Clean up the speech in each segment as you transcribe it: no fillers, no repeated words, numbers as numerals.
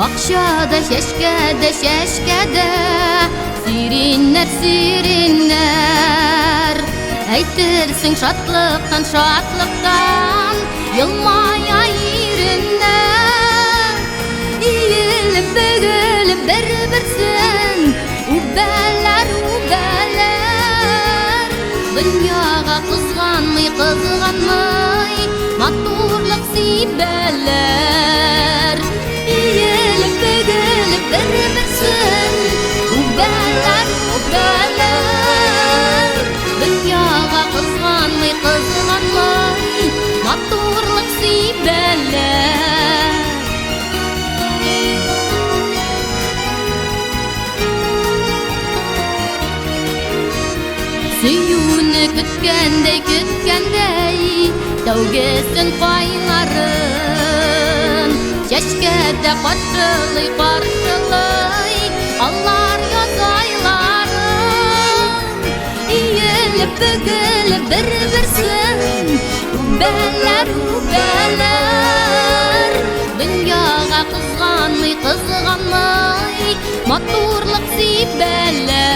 Бақшада шешкеді, сиреннер, әйтерсің шатлықтан, елмая еріннер. Иіліп-бүгіліп бір-бірсін, убәләр, дүнияға қызғанмай, матурлық сейбәләр. Иіліп-бүгіліп бір-бірсін, убәләр, дүнияға қызғанмай, матурлық сейбәләр. Сүйуіні күткендей, тәугесін қайнарын, шешкеді қаршылай, алар язайларын. Иіліп-бүгіліп бір-бірсін, убәләр, дүнияға қызғанмай, матурлық сейбәләр.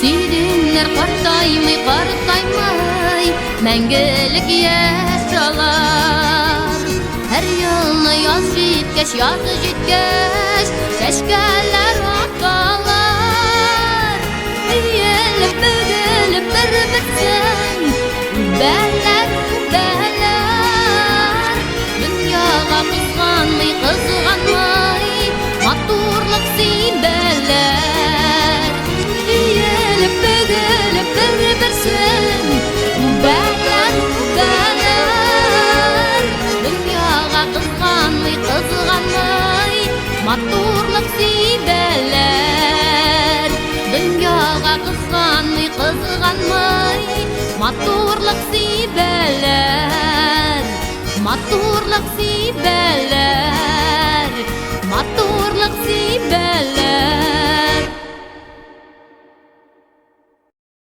Сиреннер қартаймай, мәңгілік яш алар. Әр елны яз жеткеш, шәшкәләр ақалар. Иіліп-бүгіліп бір-бірсін, убәләр, дүнияға қызғанмай, матурлық сейбәләр. Иіліп-бүгіліп бір-бірсін, убәләр, дүнияға қызғанмай, матурлық сейбәләр. Дүнияға қызғанмай, матурлық сейбәләр. Матурлық сейбәләр, матурлық сейбәләр.